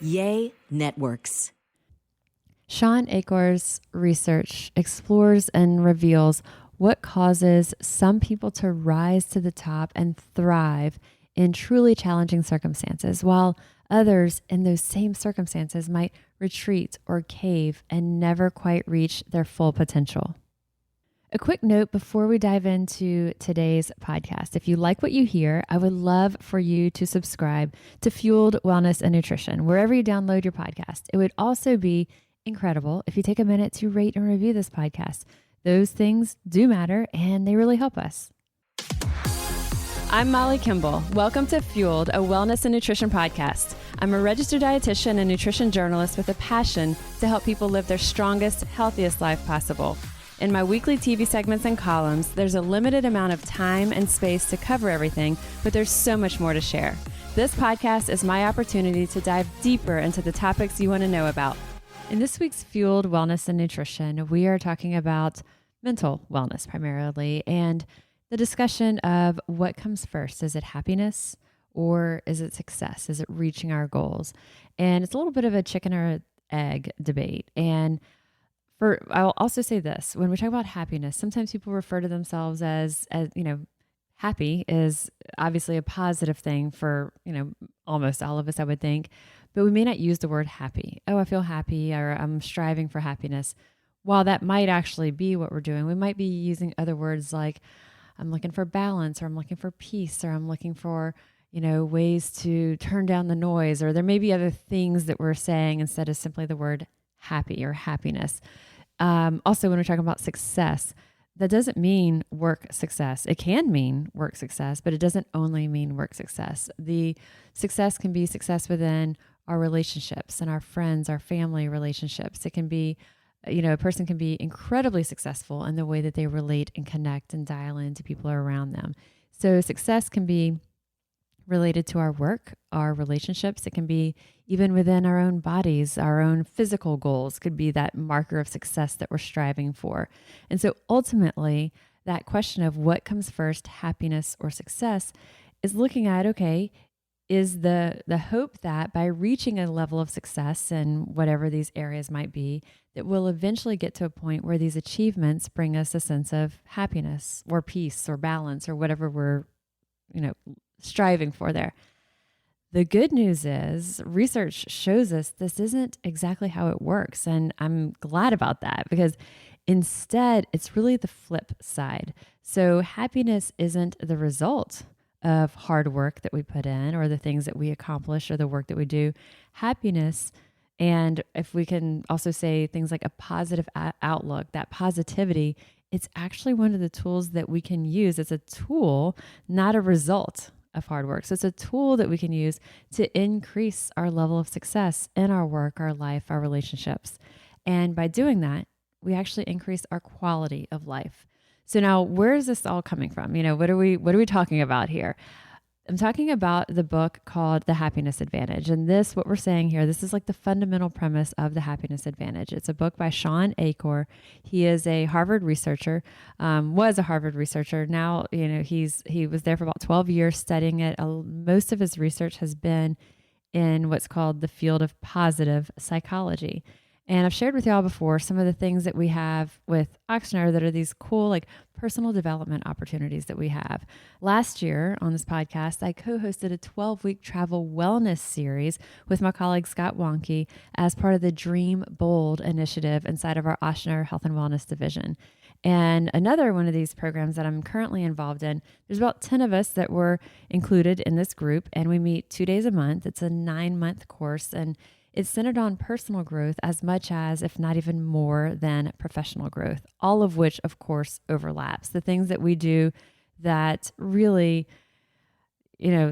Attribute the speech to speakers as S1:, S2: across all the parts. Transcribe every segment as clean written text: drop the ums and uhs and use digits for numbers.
S1: Yay Networks.
S2: Sean Acor's research explores and reveals what causes some people to rise to the top and thrive in truly challenging circumstances, while others in those same circumstances might retreat or cave and never quite reach their full potential. A quick note before we dive into today's podcast. If you like what you hear, I would love for you to subscribe to Fueled Wellness and Nutrition, wherever you download your podcast. It would also be incredible if you take a minute to rate and review this podcast. Those things do matter and they really help us. I'm Molly Kimball. Welcome to Fueled, a wellness and nutrition podcast. I'm a registered dietitian and nutrition journalist with a passion to help people live their strongest, healthiest life possible. In my weekly TV segments and columns, there's a limited amount of time and space to cover everything, but there's so much more to share. This podcast is my opportunity to dive deeper into the topics you want to know about. In this week's Fueled Wellness and Nutrition, we are talking about mental wellness primarily, and the discussion of what comes first. Is it happiness or is it success? Is it reaching our goals? And it's a little bit of a chicken or egg debate. And I'll also say this, when we talk about happiness, sometimes people refer to themselves as happy is obviously a positive thing for, almost all of us, I would think, but we may not use the word happy. Oh, I feel happy, or I'm striving for happiness. While that might actually be what we're doing, we might be using other words like I'm looking for balance, or I'm looking for peace, or I'm looking for, ways to turn down the noise, or there may be other things that we're saying instead of simply the word happy or happiness. Also, when we're talking about success, that doesn't mean work success. It can mean work success, but it doesn't only mean work success. The success can be success within our relationships and our friends, our family relationships. It can be, a person can be incredibly successful in the way that they relate and connect and dial into people around them. So success can be related to our work, our relationships. It can be even within our own bodies, our own physical goals could be that marker of success that we're striving for. And so ultimately, that question of what comes first, happiness or success, is looking at, okay, is the hope that by reaching a level of success in whatever these areas might be, that we'll eventually get to a point where these achievements bring us a sense of happiness or peace or balance or whatever we're, striving for there. The good news is research shows us this isn't exactly how it works. And I'm glad about that, because instead it's really the flip side. So happiness isn't the result of hard work that we put in or the things that we accomplish or the work that we do. Happiness, and if we can also say things like a positive outlook, that positivity, it's actually one of the tools that we can use. It's a tool, not a result of hard work. So it's a tool that we can use to increase our level of success in our work, our life, our relationships. And by doing that, we actually increase our quality of life. So now, where is this all coming from? What are we talking about here? I'm talking about the book called The Happiness Advantage. And what we're saying here, this is like the fundamental premise of The Happiness Advantage. It's a book by Sean Achor. He is a Harvard researcher, was a Harvard researcher. Now, he was there for about 12 years studying it. Most of his research has been in what's called the field of positive psychology. And I've shared with y'all before some of the things that we have with Ochsner that are these cool, personal development opportunities that we have. Last year on this podcast, I co-hosted a 12-week travel wellness series with my colleague Scott Wonke as part of the Dream Bold initiative inside of our Ochsner Health and Wellness division. And another one of these programs that I'm currently involved in, there's about 10 of us that were included in this group, and we meet 2 days a month. It's a 9-month course, and it's centered on personal growth as much as, if not even more than, professional growth, all of which, of course, overlaps. The things that we do that really,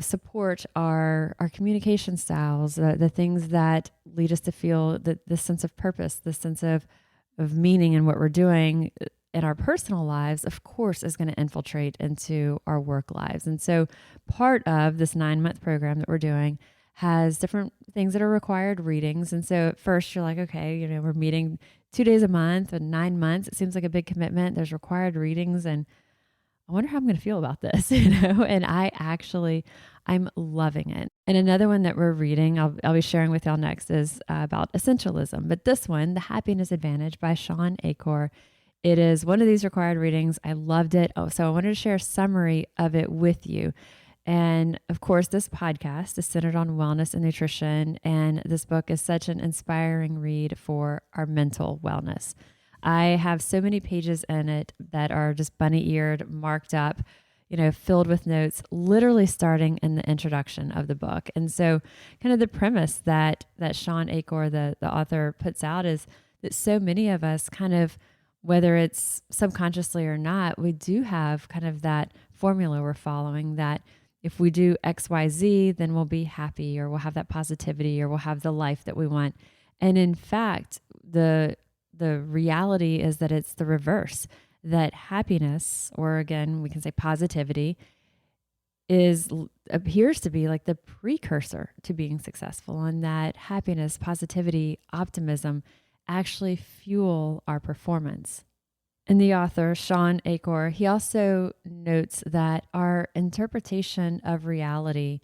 S2: support our communication styles, the things that lead us to feel the sense of purpose, the sense of meaning in what we're doing in our personal lives, of course, is going to infiltrate into our work lives. And so part of this 9-month program that we're doing has different things that are required readings. And so at first you're like, okay, we're meeting 2 days a month and 9 months. It seems like a big commitment. There's required readings, and I wonder how I'm going to feel about this, And I'm loving it. And another one that we're reading, I'll be sharing with y'all next, is about essentialism. But this one, The Happiness Advantage by Sean Achor, it is one of these required readings. I loved it. Oh, so I wanted to share a summary of it with you. And of course, this podcast is centered on wellness and nutrition. And this book is such an inspiring read for our mental wellness. I have so many pages in it that are just bunny eared, marked up, filled with notes, literally starting in the introduction of the book. And so kind of the premise that Sean Achor, the author, puts out is that so many of us kind of, whether it's subconsciously or not, we do have kind of that formula we're following, that if we do X, Y, Z, then we'll be happy, or we'll have that positivity, or we'll have the life that we want. And in fact, the reality is that it's the reverse, that happiness, or again, we can say positivity, appears to be like the precursor to being successful, and that happiness, positivity, optimism actually fuel our performance. And the author, Sean Achor, he also notes that our interpretation of reality,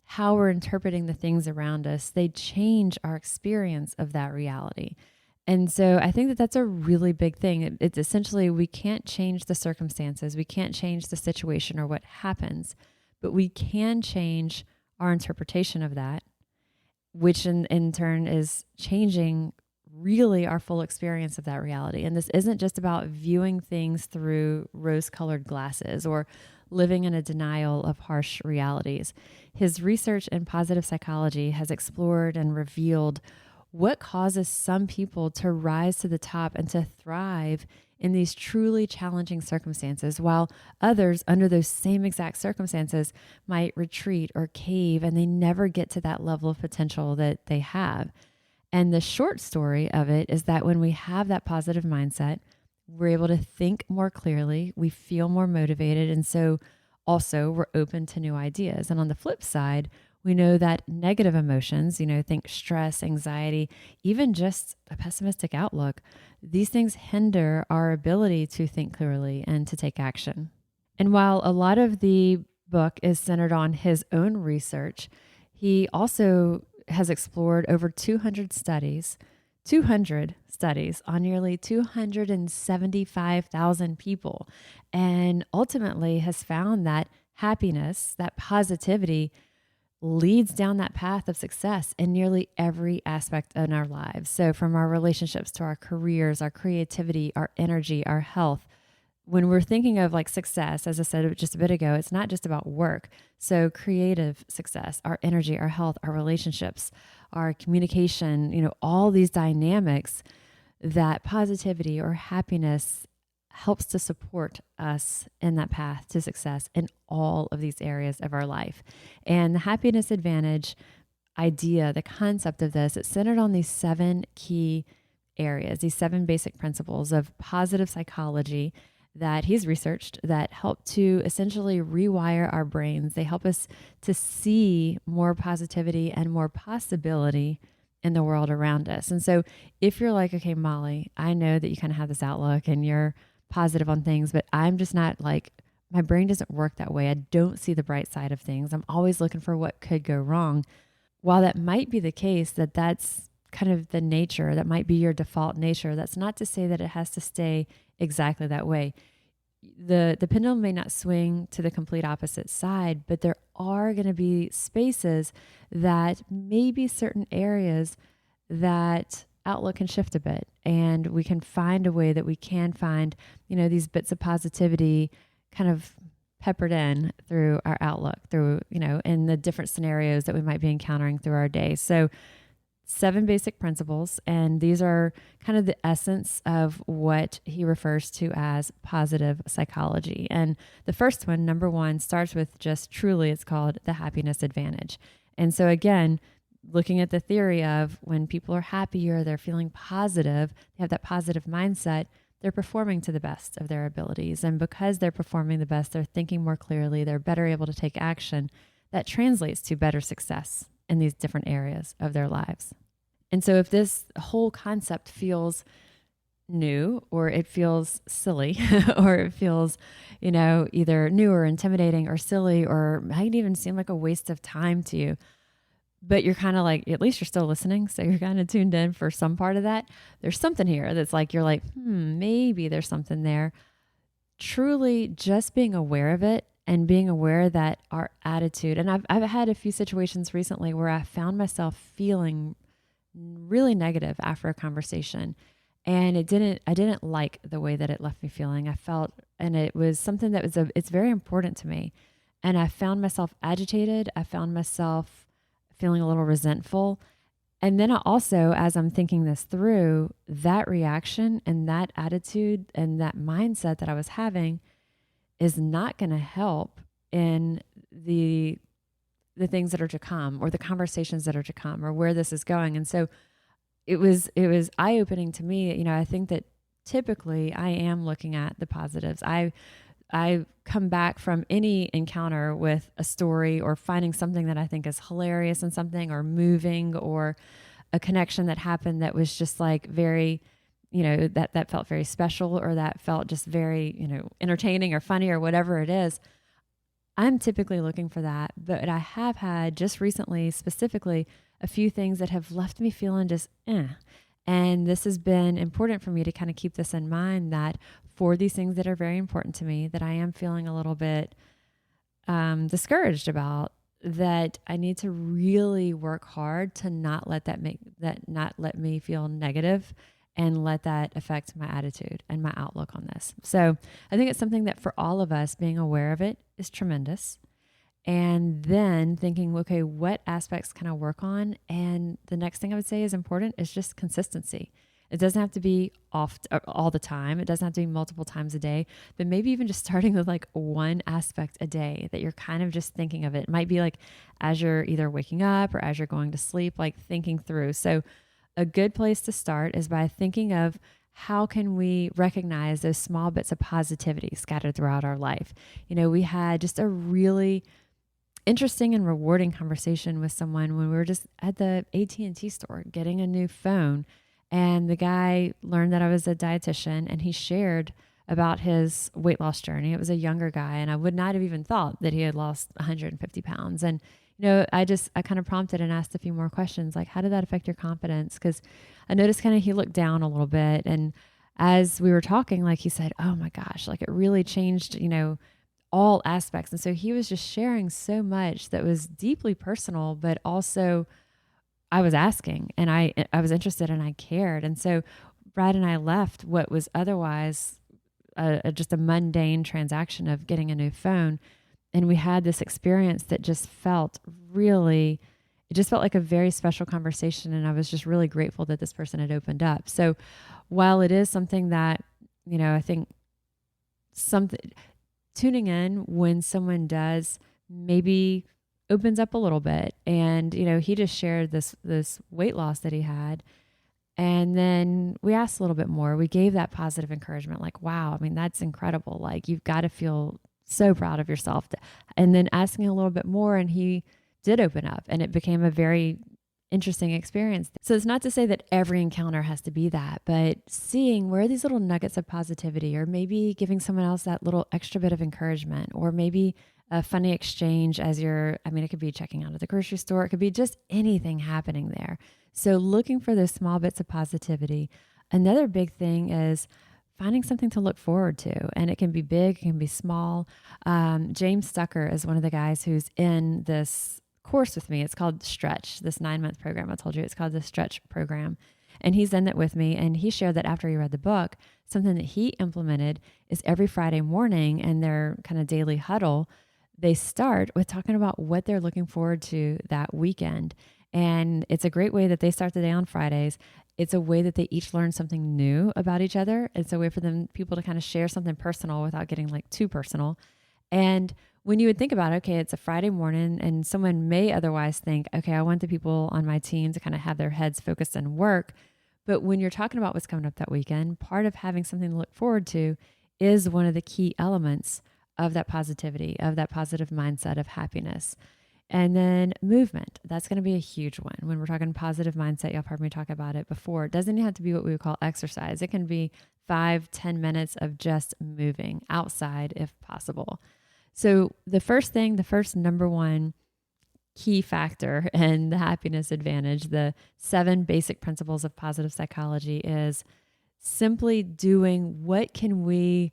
S2: how we're interpreting the things around us, they change our experience of that reality. And so I think that that's a really big thing. It's essentially, we can't change the circumstances. We can't change the situation or what happens, but we can change our interpretation of that, which in turn is changing really our full experience of that reality. And this isn't just about viewing things through rose-colored glasses or living in a denial of harsh realities. His research in positive psychology has explored and revealed what causes some people to rise to the top and to thrive in these truly challenging circumstances, while others under those same exact circumstances might retreat or cave, and they never get to that level of potential that they have. And the short story of it is that when we have that positive mindset, we're able to think more clearly, we feel more motivated, and so also we're open to new ideas. And on the flip side, we know that negative emotions, think stress, anxiety, even just a pessimistic outlook, these things hinder our ability to think clearly and to take action. And while a lot of the book is centered on his own research, he also has explored over 200 studies on nearly 275,000 people, and ultimately has found that happiness, that positivity, leads down that path of success in nearly every aspect in our lives. So from our relationships to our careers, our creativity, our energy, our health. When we're thinking of like success, as I said just a bit ago, it's not just about work. So creative success, our energy, our health, our relationships, our communication, all these dynamics, that positivity or happiness helps to support us in that path to success in all of these areas of our life. And the happiness advantage idea, the concept of this, it's centered on these 7 key areas, these 7 basic principles of positive psychology that he's researched that help to essentially rewire our brains. They help us to see more positivity and more possibility in the world around us. And so if you're like, okay, Molly, I know that you kind of have this outlook and you're positive on things, but I'm just not like, my brain doesn't work that way. I don't see the bright side of things. I'm always looking for what could go wrong. While that might be the case, that's kind of the nature, that might be your default nature, that's not to say that it has to stay exactly that way. The pendulum may not swing to the complete opposite side, but there are going to be spaces that maybe certain areas that outlook can shift a bit, and we can find a way that we can find, these bits of positivity kind of peppered in through our outlook, through, in the different scenarios that we might be encountering through our day. So 7 basic principles, and these are kind of the essence of what he refers to as positive psychology. And the first one, number 1, starts with just truly, it's called the happiness advantage. And so again, looking at the theory of when people are happier, they're feeling positive, they have that positive mindset, they're performing to the best of their abilities. And because they're performing the best, they're thinking more clearly, they're better able to take action. That translates to better success in these different areas of their lives. And so if this whole concept feels new, or it feels silly, or it feels, either new or intimidating or silly, or might even seem like a waste of time to you. But you're kind of like, at least you're still listening. So you're kind of tuned in for some part of that. There's something here that's like, you're like, maybe there's something there. Truly just being aware of it and being aware that our attitude, and I've had a few situations recently where I found myself feeling really negative after a conversation, and I didn't like the way that it left me feeling. I felt, and it was something that it's very important to me. And I found myself agitated. I found myself feeling a little resentful. And then I also, as I'm thinking this through, that reaction and that attitude and that mindset that I was having is not going to help in the things that are to come, or the conversations that are to come, or where this is going. And so it was eye-opening to me. I think that typically I am looking at the positives. I come back from any encounter with a story, or finding something that I think is hilarious in something, or moving, or a connection that happened that was just like very, that felt very special, or that felt just very, entertaining or funny, or whatever it is. I'm typically looking for that, but I have had just recently, specifically, a few things that have left me feeling just eh. And this has been important for me to kind of keep this in mind, that for these things that are very important to me, that I am feeling a little bit discouraged about, that I need to really work hard to not let not let me feel negative, and let that affect my attitude and my outlook on this. So I think it's something that for all of us, being aware of it is tremendous. And then thinking, okay, what aspects can I work on? And the next thing I would say is important is just consistency. It doesn't have to be all the time. It doesn't have to be multiple times a day, but maybe even just starting with like one aspect a day that you're kind of just thinking of it. It might be like as you're either waking up or as you're going to sleep, like thinking through. So a good place to start is by thinking of, how can we recognize those small bits of positivity scattered throughout our life? We had just a really interesting and rewarding conversation with someone when we were just at the AT&T store getting a new phone. And the guy learned that I was a dietitian, and he shared about his weight loss journey. It was a younger guy, and I would not have even thought that he had lost 150 pounds. And, I kind of prompted and asked a few more questions, like, how did that affect your confidence? Because I noticed kind of he looked down a little bit. And as we were talking, like, he said, oh my gosh, like it really changed, all aspects. And so he was just sharing so much that was deeply personal, but also I was asking, and I was interested, and I cared. And so Brad and I left what was otherwise just a mundane transaction of getting a new phone. And we had this experience that just felt really, it just felt like a very special conversation. And I was just really grateful that this person had opened up. So while it is something that, I think something, tuning in when someone does maybe opens up a little bit, and he just shared this weight loss that he had, and then we asked a little bit more. We gave that positive encouragement, like, wow, I mean, that's incredible, like you've got to feel so proud of yourself. And then asking a little bit more, and he did open up, and it became a very interesting experience. So it's not to say that every encounter has to be that, but seeing where these little nuggets of positivity, or maybe giving someone else that little extra bit of encouragement, or maybe a funny exchange as it could be checking out at the grocery store. It could be just anything happening there. So looking for those small bits of positivity. Another big thing is finding something to look forward to. And it can be big, it can be small. James Stucker is one of the guys who's in this course with me. It's called Stretch, this 9-month program. I told you it's called the Stretch program. And he's in it with me. And he shared that after he read the book, something that he implemented is every Friday morning in their kind of daily huddle, they start with talking about what they're looking forward to that weekend. And it's a great way that they start the day on Fridays. It's a way that they each learn something new about each other. It's a way for people to kind of share something personal without getting like too personal. And when you would think about, okay, it's a Friday morning, and someone may otherwise think, okay, I want the people on my team to kind of have their heads focused on work. But when you're talking about what's coming up that weekend, part of having something to look forward to is one of the key elements of that positivity, of that positive mindset of happiness. And then movement. That's going to be a huge one. When we're talking positive mindset, y'all heard me talk about it before. It doesn't have to be what we would call exercise. It can be 5-10 minutes of just moving outside if possible. So the first number one key factor in the happiness advantage, the 7 basic principles of positive psychology, is simply doing what can we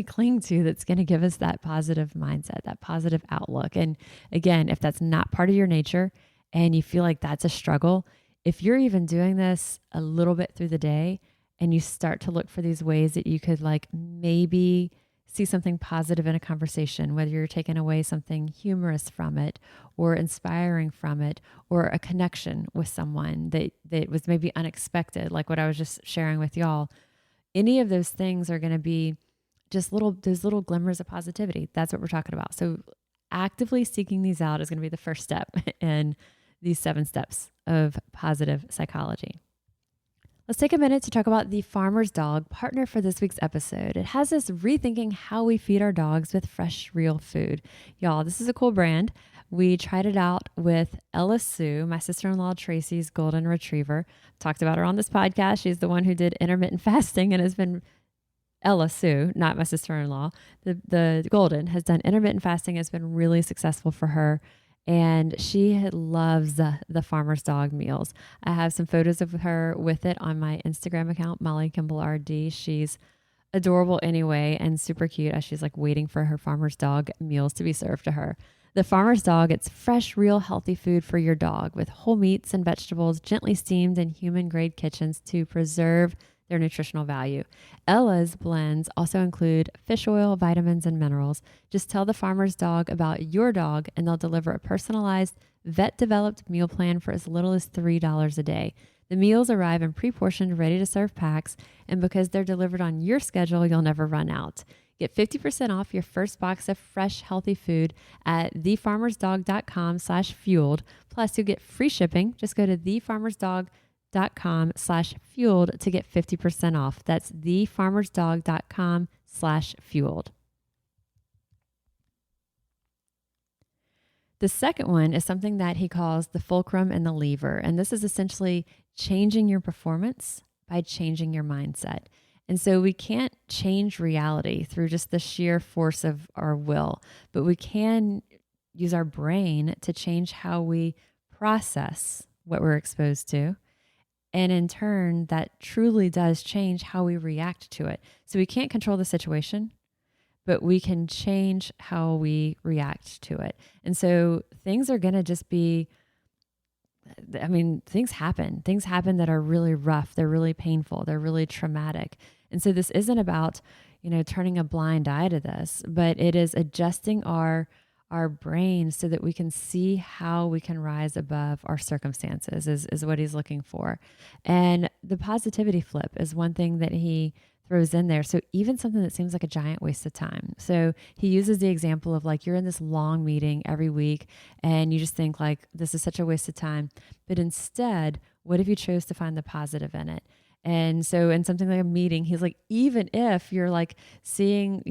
S2: cling to that's going to give us that positive mindset, that positive outlook. And again, if that's not part of your nature and you feel like that's a struggle, if you're even doing this a little bit through the day and you start to look for these ways that you could like maybe see something positive in a conversation, whether you're taking away something humorous from it or inspiring from it, or a connection with someone that was maybe unexpected, like what I was just sharing with y'all. Any of those things are going to be just those little glimmers of positivity. That's what we're talking about. So actively seeking these out is going to be the first step in these 7 steps of positive psychology. Let's take a minute to talk about the Farmer's Dog, partner for this week's episode. It has us rethinking how we feed our dogs with fresh, real food. Y'all, this is a cool brand. We tried it out with Ella Sue, my sister-in-law Tracy's golden retriever. Talked about her on this podcast. She's the one who did intermittent fasting and has been Ella Sue, not my sister-in-law. The golden has done intermittent fasting, has been really successful for her. And she loves the Farmer's Dog meals. I have some photos of her with it on my Instagram account, Molly Kimball RD. She's adorable anyway and super cute as she's like waiting for her Farmer's Dog meals to be served to her. The Farmer's Dog, it's fresh, real, healthy food for your dog with whole meats and vegetables gently steamed in human-grade kitchens to preserve their nutritional value. Ella's blends also include fish oil, vitamins, and minerals. Just tell the Farmer's Dog about your dog and they'll deliver a personalized, vet-developed meal plan for as little as $3 a day. The meals arrive in pre-portioned, ready-to-serve packs, and because they're delivered on your schedule, you'll never run out. Get 50% off your first box of fresh, healthy food at thefarmersdog.com/fueled. Plus, you'll get free shipping. Just go to thefarmersdog.com/fueled to get 50% off. That's thefarmersdog.com/fueled. The second one is something that he calls the fulcrum and the lever. And this is essentially changing your performance by changing your mindset. And so we can't change reality through just the sheer force of our will, but we can use our brain to change how we process what we're exposed to. And in turn, that truly does change how we react to it. So we can't control the situation, but we can change how we react to it. And so things are going to just be, things happen. Things happen that are really rough. They're really painful. They're really traumatic. And so this isn't about, turning a blind eye to this, but it is adjusting our brain so that we can see how we can rise above our circumstances is what he's looking for. And the positivity flip is one thing that he throws in there. So even something that seems like a giant waste of time. So he uses the example of like, you're in this long meeting every week and you just think like, this is such a waste of time. But instead, what if you chose to find the positive in it? And so in something like a meeting, he's like, even if you're like seeing,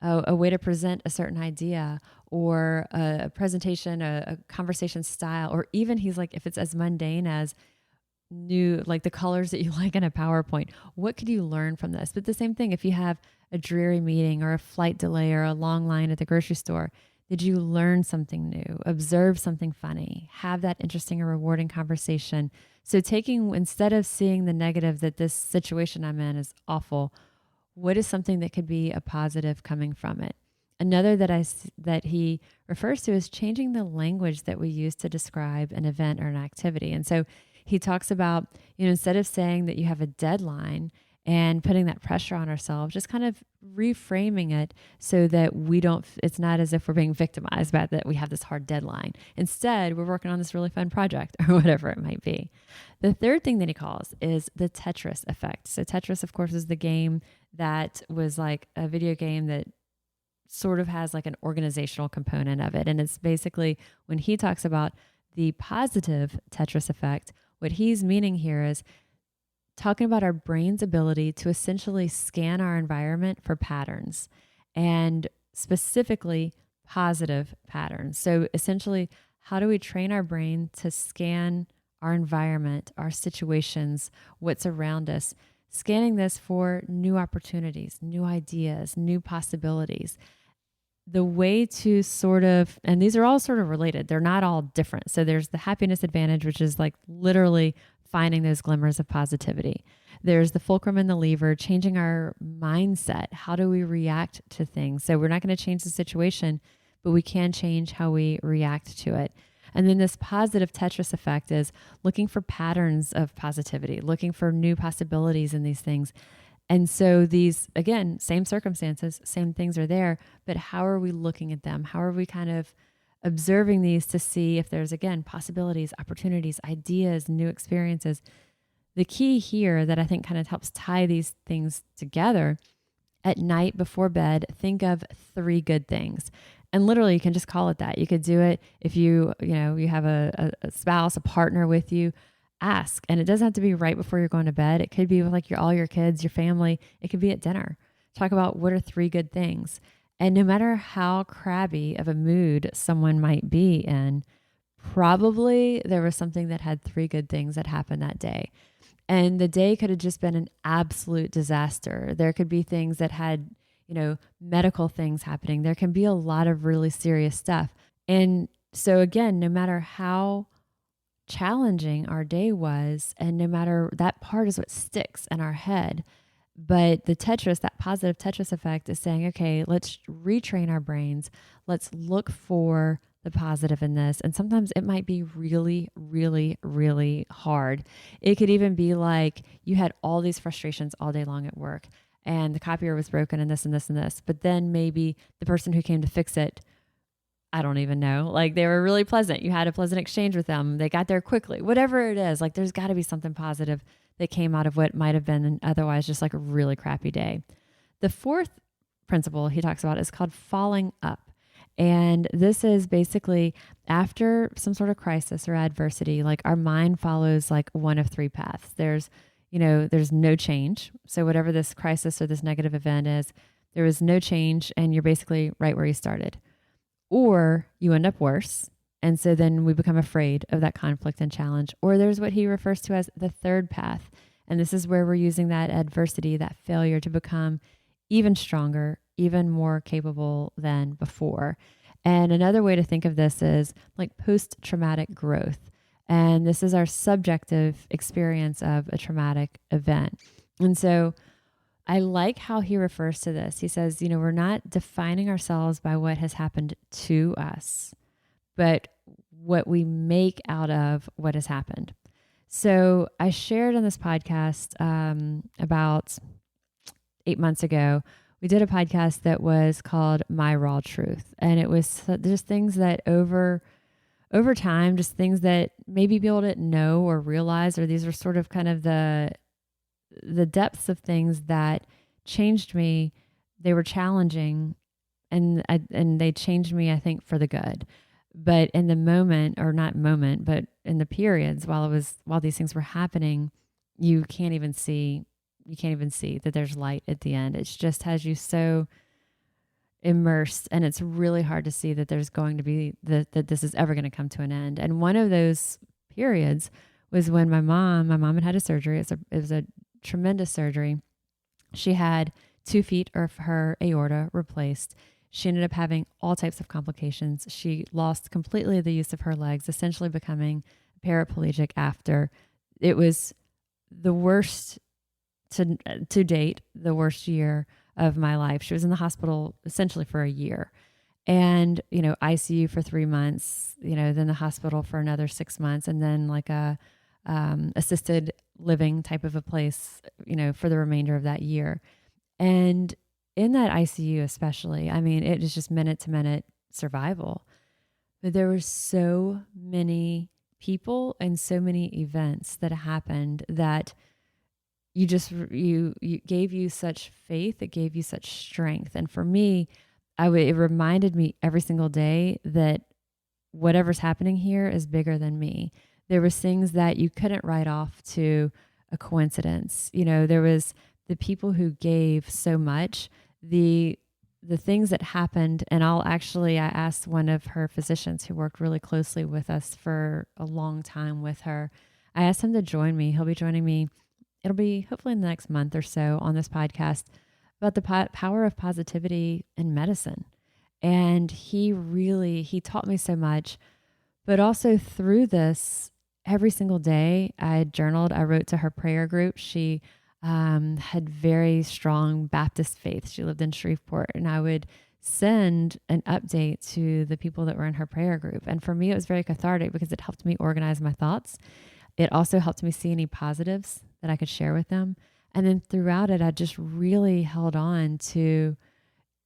S2: a way to present a certain idea or a presentation, a conversation style, or even he's like, if it's as mundane as like the colors that you like in a PowerPoint, what could you learn from this? But the same thing, if you have a dreary meeting or a flight delay or a long line at the grocery store, did you learn something new, observe something funny, have that interesting or rewarding conversation? So instead of seeing the negative that this situation I'm in is awful, what is something that could be a positive coming from it? Another that he refers to is changing the language that we use to describe an event or an activity. And so he talks about, instead of saying that you have a deadline and putting that pressure on ourselves, just kind of reframing it so that it's not as if we're being victimized by that we have this hard deadline. Instead, we're working on this really fun project or whatever it might be. The third thing that he calls is the Tetris effect. So Tetris, of course, is the game that was like a video game that sort of has like an organizational component of it. And it's basically when he talks about the positive Tetris effect, what he's meaning here is talking about our brain's ability to essentially scan our environment for patterns and specifically positive patterns. So essentially, how do we train our brain to scan our environment, our situations, what's around us, scanning this for new opportunities, new ideas, new possibilities? The way to sort of, and these are all sort of related, they're not all different. So there's the happiness advantage, which is like literally finding those glimmers of positivity. There's the fulcrum and the lever, changing our mindset. How do we react to things? So we're not going to change the situation, but we can change how we react to it. And then this positive Tetris effect is looking for patterns of positivity, looking for new possibilities in these things. And so these, again, same circumstances, same things are there, but how are we looking at them? How are we kind of observing these to see if there's, again, possibilities, opportunities, ideas, new experiences? The key here that I think kind of helps tie these things together, at night before bed, think of 3 good things. And literally you can just call it that. You could do it if you have a spouse, a partner with you. Ask. And it doesn't have to be right before you're going to bed. It could be with like all your kids, your family. It could be at dinner. Talk about what are 3 good things. And no matter how crabby of a mood someone might be in, probably there was something that had 3 good things that happened that day. And the day could have just been an absolute disaster. There could be things that had, medical things happening. There can be a lot of really serious stuff. And so again, no matter how challenging our day was, and no matter, that part is what sticks in our head. But the Tetris, that positive Tetris effect, is saying, okay, let's retrain our brains. Let's look for the positive in this. And sometimes it might be really, really, really hard. It could even be like you had all these frustrations all day long at work, and the copier was broken and this and this and this. But then maybe the person who came to fix it, I don't even know, like they were really pleasant. You had a pleasant exchange with them. They got there quickly, whatever it is. Like there's got to be something positive that came out of what might have been otherwise just like a really crappy day. The 4th principle he talks about is called falling up. And this is basically after some sort of crisis or adversity, like our mind follows like one of 3 paths. There's no change. So whatever this crisis or this negative event is, there was no change and you're basically right where you started. Or you end up worse. And so then we become afraid of that conflict and challenge. Or there's what he refers to as the 3rd path. And this is where we're using that adversity, that failure, to become even stronger, even more capable than before. And another way to think of this is like post-traumatic growth. And this is our subjective experience of a traumatic event. And so I like how he refers to this. He says, we're not defining ourselves by what has happened to us, but what we make out of what has happened. So I shared on this podcast about 8 months ago, we did a podcast that was called My Raw Truth. And it was just things that over time, just things that maybe people didn't know or realize, or these were sort of kind of the depths of things that changed me. They were challenging and they changed me, I think, for the good. But in the moment, or not moment, but in the periods while these things were happening, you can't even see that there's light at the end. It just has you so immersed, and it's really hard to see that there's going to be that this is ever going to come to an end. And one of those periods was when my mom had a surgery. It was a tremendous surgery. She had 2 feet of her aorta replaced. She ended up having all types of complications. She lost completely the use of her legs, essentially becoming paraplegic after. It was the worst to date, the worst year of my life. She was in the hospital essentially for a year, and, ICU for 3 months, then the hospital for another 6 months, and then like a assisted living type of a place, for the remainder of that year. And in that ICU especially, I mean, it is just minute to minute survival. But there were so many people and so many events that happened that you gave you such faith. It gave you such strength. And for me, it reminded me every single day that whatever's happening here is bigger than me. There was things that you couldn't write off to a coincidence. There was the people who gave so much, the the things that happened, and I asked one of her physicians who worked really closely with us for a long time with her. I asked him to join me. He'll be joining me. It'll be hopefully in the next month or so on this podcast about the power of positivity in medicine. And he taught me so much, but also through this, every single day I journaled, I wrote to her prayer group. She had very strong Baptist faith. She lived in Shreveport, and I would send an update to the people that were in her prayer group. And for me, it was very cathartic because it helped me organize my thoughts. It also helped me see any positives that I could share with them. And then throughout it, I just really held on to,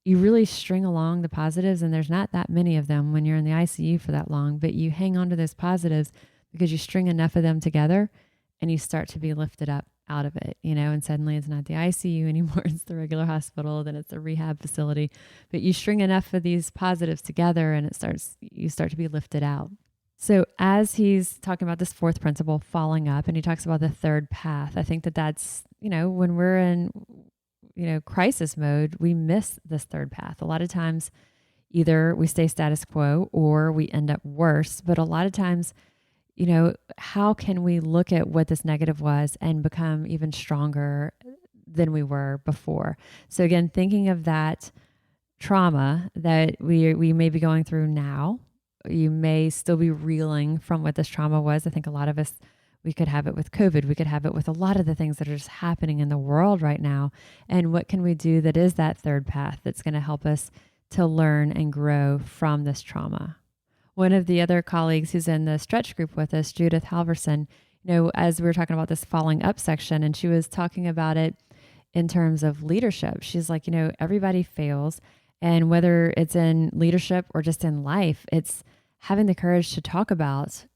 S2: you really string along the positives, and there's not that many of them when you're in the ICU for that long, but you hang on to those positives because you string enough of them together and you start to be lifted up out of it, and suddenly it's not the ICU anymore. It's the regular hospital, then it's a rehab facility, but you string enough of these positives together and you start to be lifted out. So as he's talking about this fourth principle, falling up, and he talks about the third path, I think that's, when we're in, crisis mode, we miss this third path. A lot of times, either we stay status quo or we end up worse. But a lot of times, how can we look at what this negative was and become even stronger than we were before? So again, thinking of that trauma that we may be going through now, you may still be reeling from what this trauma was. I think a lot of us, we could have it with COVID. We could have it with a lot of the things that are just happening in the world right now. And what can we do that is that third path that's going to help us to learn and grow from this trauma? One of the other colleagues who's in the stretch group with us, Judith Halverson, as we were talking about this falling up section, and she was talking about it in terms of leadership. She's like, everybody fails. And whether it's in leadership or just in life, it's having the courage to talk about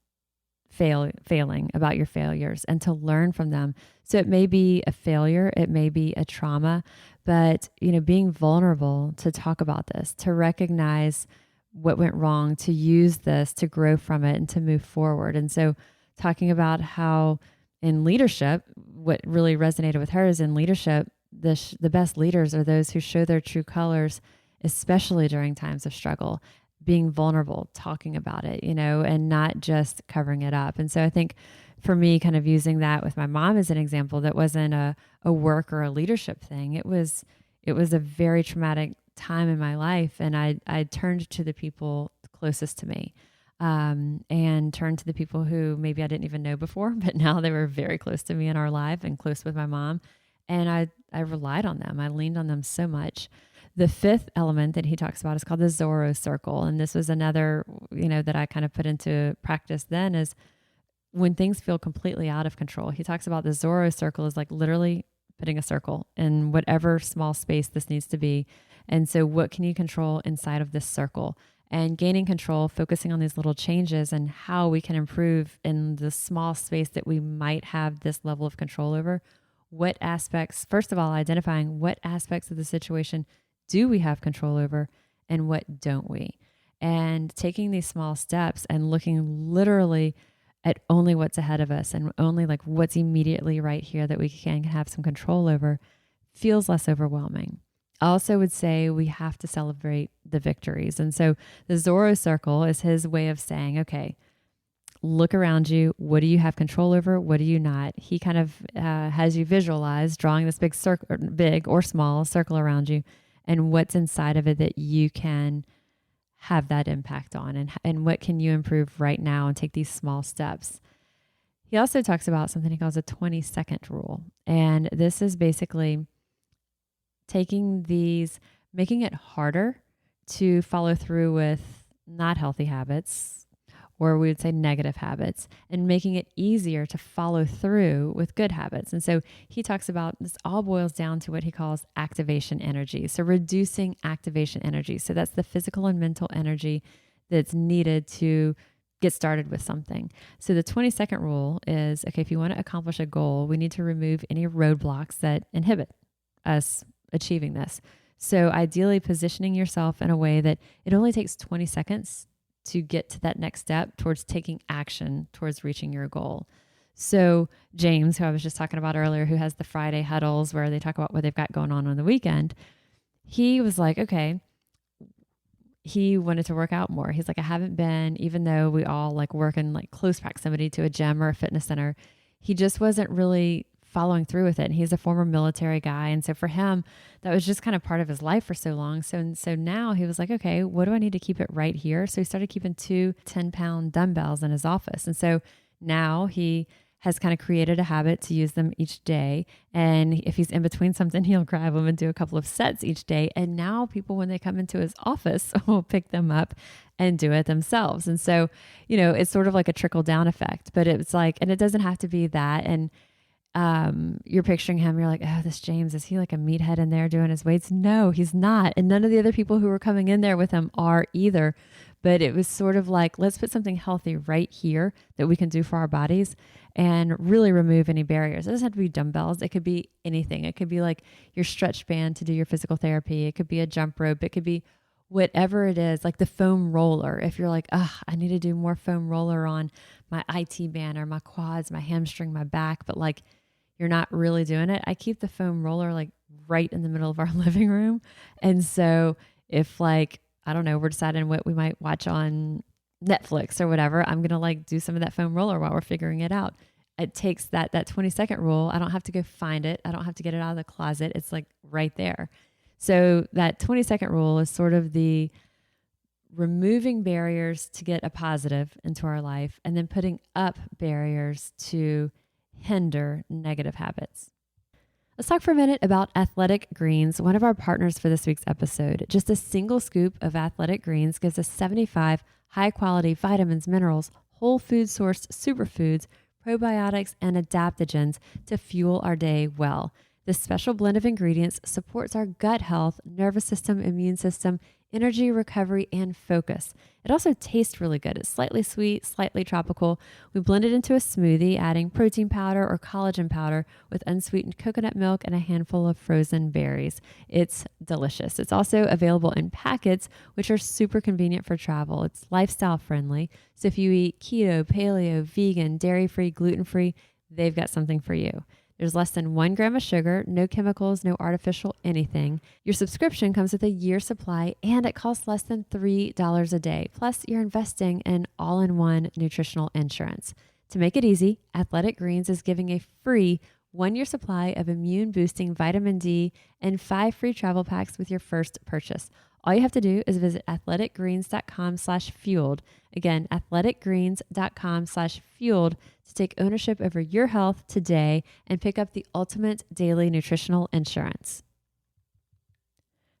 S2: failing, about your failures, and to learn from them. So it may be a failure, it may be a trauma, but, being vulnerable to talk about this, to recognize what went wrong, to use this to grow from it and to move forward. And so talking about how in leadership, what really resonated with her is in leadership, the best leaders are those who show their true colors, especially during times of struggle, being vulnerable, talking about it, and not just covering it up. And so I think for me, kind of using that with my mom as an example, that wasn't a work or a leadership thing. It was a very traumatic time in my life, and I turned to the people closest to me, and turned to the people who maybe I didn't even know before, but now they were very close to me in our life and close with my mom, and I relied on them. I leaned on them so much. The fifth element that he talks about is called the Zorro circle, and this was another that I kind of put into practice then, is when things feel completely out of control. He talks about the Zorro circle is like literally putting a circle in whatever small space this needs to be. And so what can you control inside of this circle? And gaining control, focusing on these little changes and how we can improve in the small space that we might have this level of control over. What aspects, first of all, identifying what aspects of the situation do we have control over and what don't we? And taking these small steps and looking literally at only what's ahead of us and only like what's immediately right here that we can have some control over feels less overwhelming. I also would say we have to celebrate the victories. And so the Zorro circle is his way of saying, okay, look around you. What do you have control over? What do you not? He kind of has you visualize drawing this big circle, big or small circle around you, and what's inside of it that you can have that impact on, and what can you improve right now and take these small steps. He also talks about something he calls a 20-second rule. And this is basically making it harder to follow through with not healthy habits, or we would say negative habits, and making it easier to follow through with good habits. And so he talks about this all boils down to what he calls activation energy. So reducing activation energy. So that's the physical and mental energy that's needed to get started with something. So the 20-second rule is, okay, if you want to accomplish a goal, we need to remove any roadblocks that inhibit us achieving this. So ideally positioning yourself in a way that it only takes 20 seconds to get to that next step towards taking action towards reaching your goal. So James, who I was just talking about earlier, who has the Friday huddles where they talk about what they've got going on the weekend, he was like, okay, he wanted to work out more. He's like, I haven't been, even though we all like work in like close proximity to a gym or a fitness center, he just wasn't really following through with it. And he's a former military guy. And so for him, that was just kind of part of his life for so long. So now he was like, okay, what do I need to keep it right here? So he started keeping 2 10-pound dumbbells in his office. And so now he has kind of created a habit to use them each day. And if he's in between something, he'll grab them and do a couple of sets each day. And now people, when they come into his office, will pick them up and do it themselves. And so, it's sort of like a trickle down effect, but it's like, and it doesn't have to be that. And you're picturing him, you're like, oh, this James, is he like a meathead in there doing his weights? No, he's not. And none of the other people who were coming in there with him are either. But it was sort of like, let's put something healthy right here that we can do for our bodies and really remove any barriers. It doesn't have to be dumbbells. It could be anything. It could be like your stretch band to do your physical therapy. It could be a jump rope. It could be whatever it is, like the foam roller. If you're like, I need to do more foam roller on my IT band or my quads, my hamstring, my back, but like you're not really doing it. I keep the foam roller like right in the middle of our living room. And so if like, I don't know, we're deciding what we might watch on Netflix or whatever, I'm going to like do some of that foam roller while we're figuring it out. It takes that 20-second rule. I don't have to go find it. I don't have to get it out of the closet. It's like right there. So that 20-second rule is sort of the removing barriers to get a positive into our life and then putting up barriers to hinder negative habits. Let's talk for a minute about Athletic Greens, one of our partners for this week's episode. Just a single scoop of Athletic Greens gives us 75 high-quality vitamins, minerals, whole food sourced superfoods, probiotics, and adaptogens to fuel our day well. This special blend of ingredients supports our gut health, nervous system, immune system, energy, recovery, and focus. It also tastes really good. It's slightly sweet, slightly tropical. We blend it into a smoothie, adding protein powder or collagen powder with unsweetened coconut milk and a handful of frozen berries. It's delicious. It's also available in packets, which are super convenient for travel. It's lifestyle friendly. So if you eat keto, paleo, vegan, dairy-free, gluten-free, they've got something for you. There's less than 1 gram of sugar, no chemicals, no artificial anything. Your subscription comes with a year's supply and it costs less than $3 a day. Plus, you're investing in all-in-one nutritional insurance. To make it easy, Athletic Greens is giving a free 1-year supply of immune-boosting vitamin D and 5 free travel packs with your first purchase. All you have to do is visit athleticgreens.com/fueled. Again, athleticgreens.com/fueled to take ownership over your health today and pick up the ultimate daily nutritional insurance.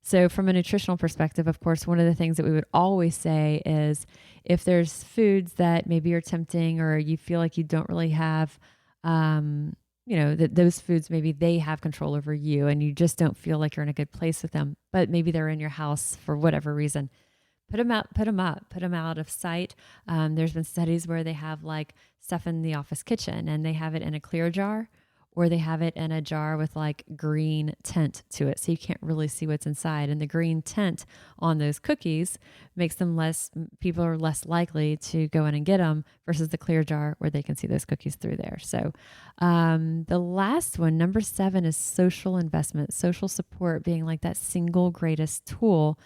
S2: So from a nutritional perspective, of course, one of the things that we would always say is if there's foods that maybe are tempting or you feel like you don't really have, that those foods, maybe they have control over you and you just don't feel like you're in a good place with them, but maybe they're in your house for whatever reason. Put them out of sight. There's been studies where they have like stuff in the office kitchen and they have it in a clear jar or they have it in a jar with like green tint to it. So you can't really see what's inside. And the green tint on those cookies makes them people are less likely to go in and get them versus the clear jar where they can see those cookies through there. So the last one, number 7, is social investment, social support being like that single greatest tool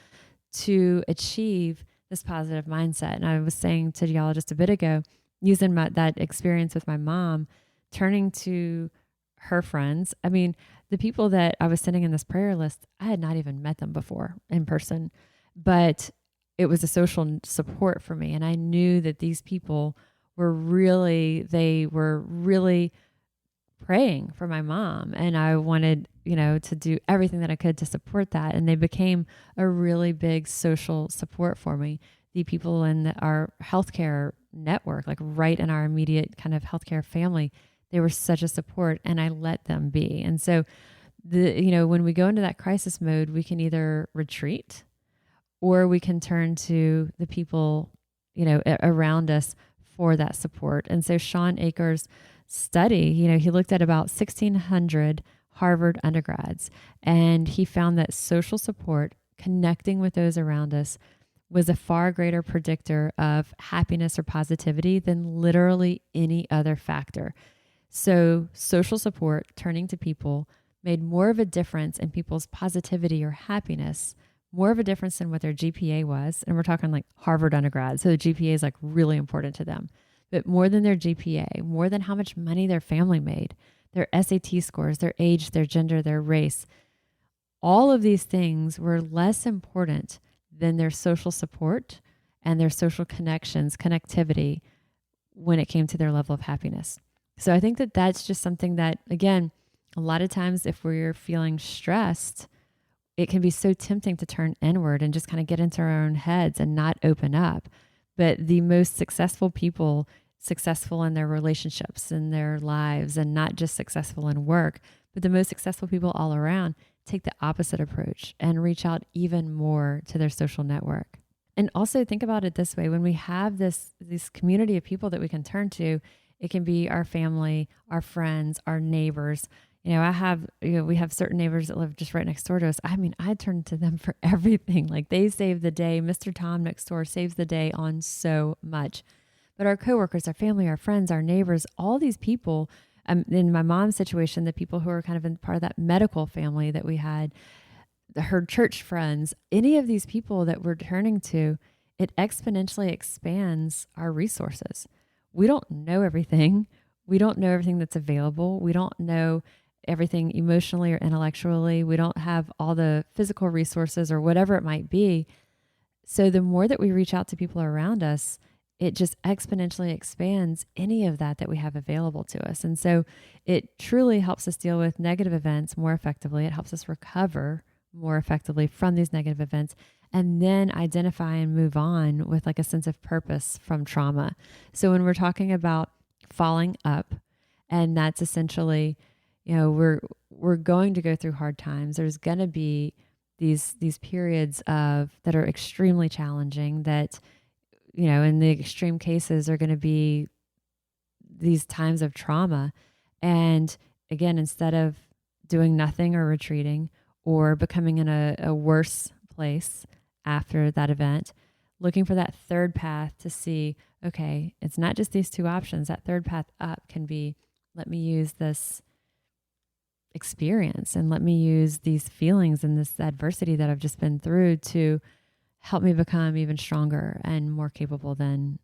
S2: to achieve this positive mindset. And I was saying to y'all just a bit ago, using that experience with my mom, turning to her friends. I mean, the people that I was sending in this prayer list, I had not even met them before in person, but it was a social support for me. And I knew that these people were really praying for my mom. And I wanted, to do everything that I could to support that. And they became a really big social support for me. The people in our healthcare network, like right in our immediate kind of healthcare family, they were such a support and I let them be. And so when we go into that crisis mode, we can either retreat or we can turn to the people, around us for that support. And so Sean Akers' study, he looked at about 1,600 Harvard undergrads, and he found that social support, connecting with those around us, was a far greater predictor of happiness or positivity than literally any other factor. So social support, turning to people, made more of a difference in people's positivity or happiness, more of a difference than what their GPA was. And we're talking like Harvard undergrad. So the GPA is like really important to them, but more than their GPA, more than how much money their family made, their SAT scores, their age, their gender, their race. All of these things were less important than their social support and their social connections, connectivity when it came to their level of happiness. So I think that that's just something that, again, a lot of times if we're feeling stressed, it can be so tempting to turn inward and just kind of get into our own heads and not open up. But the most successful people, successful in their relationships, in their lives, and not just successful in work, but the most successful people all around take the opposite approach and reach out even more to their social network. And also think about it this way. When we have this community of people that we can turn to, it can be our family, our friends, our neighbors. We have certain neighbors that live just right next door to us. I mean, I turn to them for everything. Like they save the day. Mr. Tom next door saves the day on so much. But our coworkers, our family, our friends, our neighbors, all these people, in my mom's situation, the people who are kind of in part of that medical family that we had, her church friends, any of these people that we're turning to, it exponentially expands our resources. We don't know everything. We don't know everything that's available. We don't know everything emotionally or intellectually. We don't have all the physical resources or whatever it might be. So the more that we reach out to people around us, it just exponentially expands any of that we have available to us. And so it truly helps us deal with negative events more effectively. It helps us recover more effectively from these negative events, and then identify and move on with like a sense of purpose from trauma. So when we're talking about falling up, and that's essentially, we're going to go through hard times. There's going to be these periods that are extremely challenging that, in the extreme cases are going to be these times of trauma. And again, instead of doing nothing or retreating or becoming in a worse place after that event, looking for that third path to see, okay, it's not just these two options. That third path up can be, let me use this experience and let me use these feelings and this adversity that I've just been through to help me become even stronger and more capable than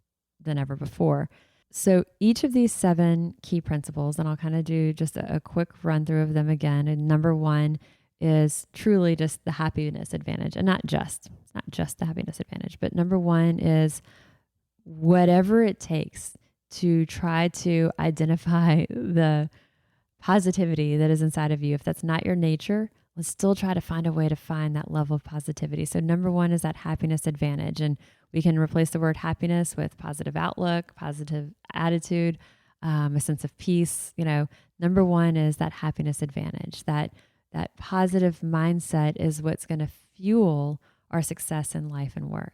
S2: ever before. So each of these 7 key principles, and I'll kind of do just a quick run through of them again. And number 1 is truly just the happiness advantage, and it's not just the happiness advantage, but number 1 is whatever it takes to try to identify the positivity that is inside of you. If that's not your nature, let's still try to find a way to find that level of positivity. So number 1 is that happiness advantage. And we can replace the word happiness with positive outlook, positive attitude, a sense of peace. Number 1 is that happiness advantage. That positive mindset is what's going to fuel our success in life and work.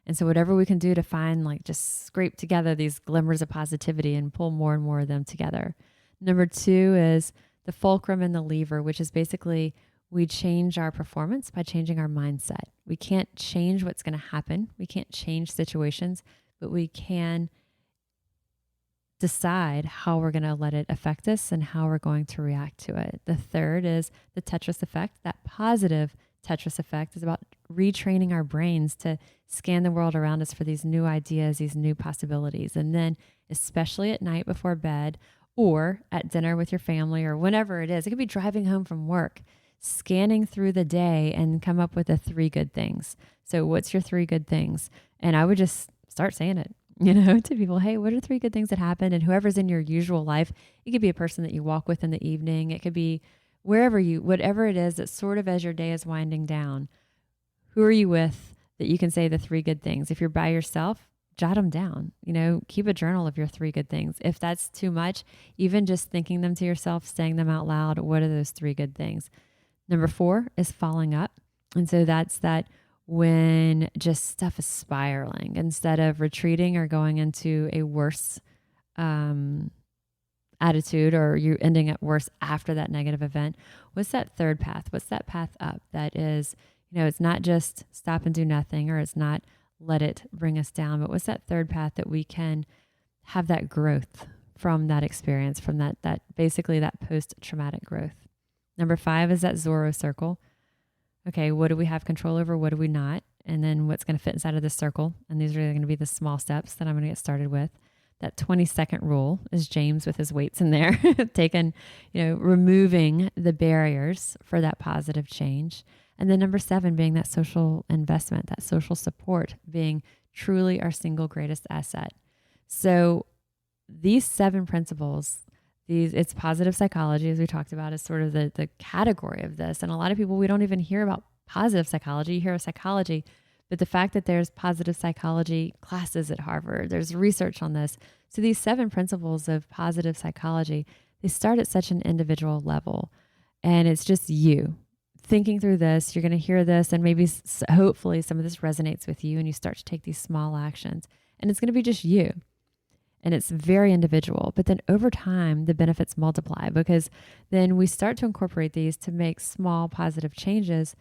S2: And so whatever we can do to find, like, just scrape together these glimmers of positivity and pull more and more of them together. Number 2 is the fulcrum and the lever, which is basically we change our performance by changing our mindset. We can't change what's going to happen. We can't change situations, but we can decide how we're going to let it affect us and how we're going to react to it. The third is the Tetris effect. That positive Tetris effect is about retraining our brains to scan the world around us for these new ideas, these new possibilities. And then, especially at night before bed or at dinner with your family or whenever it is, it could be driving home from work, scanning through the day and come up with the 3 good things. So what's your 3 good things? And I would just start saying it, to people. Hey, what are 3 good things that happened? And whoever's in your usual life, it could be a person that you walk with in the evening. It could be whatever it is that sort of as your day is winding down, who are you with that you can say the 3 good things? If you're by yourself, jot them down, keep a journal of your 3 good things. If that's too much, even just thinking them to yourself, saying them out loud, what are those 3 good things? Number 4 is following up. And so that's that when just stuff is spiraling, instead of retreating or going into a worse attitude, or you ending up worse after that negative event. What's that third path? What's that path up? That is, it's not just stop and do nothing, or it's not let it bring us down, but what's that third path that we can have that growth from that experience, from that basically that post-traumatic growth. Number 5 is that Zorro circle. Okay, what do we have control over? What do we not? And then what's going to fit inside of this circle? And these are going to be the small steps that I'm going to get started with. That 20-second rule is James with his weights in there, removing the barriers for that positive change. And then number 7 being that social investment, that social support being truly our single greatest asset. So these 7 principles, it's positive psychology, as we talked about, is sort of the category of this. And a lot of people, we don't even hear about positive psychology. You hear of psychology, but the fact that there's positive psychology classes at Harvard, there's research on this. So these 7 principles of positive psychology, they start at such an individual level. And it's just you thinking through this. You're going to hear this, and maybe hopefully some of this resonates with you, and you start to take these small actions. And it's going to be just you. And it's very individual. But then over time, the benefits multiply, because then we start to incorporate these to make small positive changes,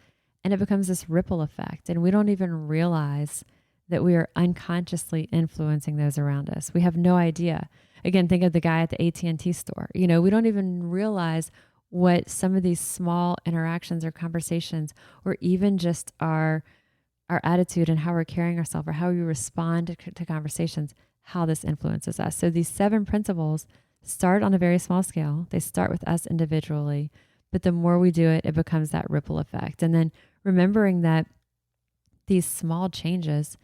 S2: and it becomes this ripple effect. And we don't even realize that we are unconsciously influencing those around us. We have no idea. Again, think of the guy at the AT&T store. We don't even realize what some of these small interactions or conversations, or even just our attitude and how we're carrying ourselves, or how we respond to conversations, how this influences us. So these 7 principles start on a very small scale. They start with us individually, but the more we do it, it becomes that ripple effect. And then remembering that these small changes,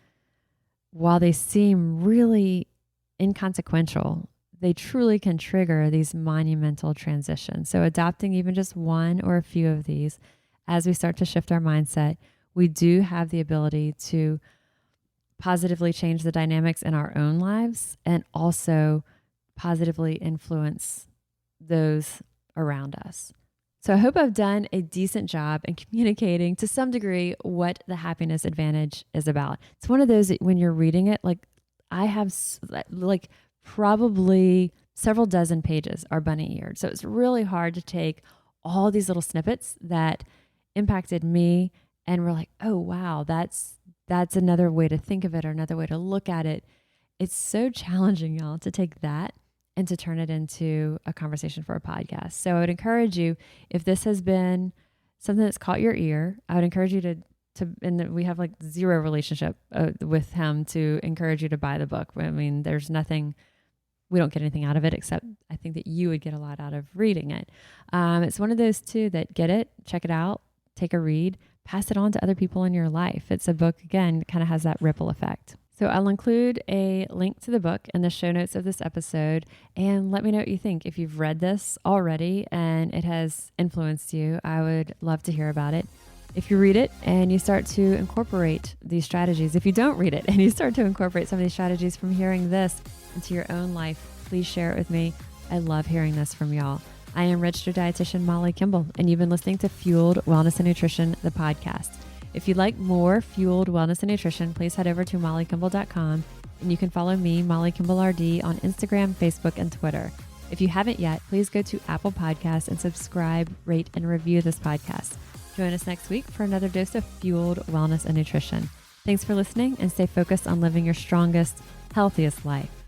S2: while they seem really inconsequential, they truly can trigger these monumental transitions. So adopting even just one or a few of these, as we start to shift our mindset, we do have the ability to positively change the dynamics in our own lives, and also positively influence those around us. So I hope I've done a decent job in communicating to some degree what the happiness advantage is about. It's one of those that when you're reading it, like I have probably several dozen pages are bunny-eared. So it's really hard to take all these little snippets that impacted me, and we're like, oh, wow, that's another way to think of it, or another way to look at it. It's so challenging, y'all, to take that and to turn it into a conversation for a podcast. So I would encourage you, if this has been something that's caught your ear, I would encourage you to and we have like zero relationship with him to encourage you to buy the book. I mean, there's nothing, we don't get anything out of it, except I think that you would get a lot out of reading it. It's one of those two that get it, check it out, take a read, pass it on to other people in your life. It's a book, again, kind of has that ripple effect. So I'll include a link to the book in the show notes of this episode, and let me know what you think. If you've read this already and it has influenced you, I would love to hear about it. If you read it and you start to incorporate these strategies, if you don't read it and you start to incorporate some of these strategies from hearing this into your own life, please share it with me. I love hearing this from y'all. I am registered dietitian Molly Kimball, and you've been listening to Fueled Wellness and Nutrition, the podcast. If you'd like more Fueled Wellness and Nutrition, please head over to mollykimball.com, and you can follow me, Molly Kimball RD, on Instagram, Facebook, and Twitter. If you haven't yet, please go to Apple Podcasts and subscribe, rate, and review this podcast. Join us next week for another dose of Fueled Wellness and Nutrition. Thanks for listening, and stay focused on living your strongest, healthiest life.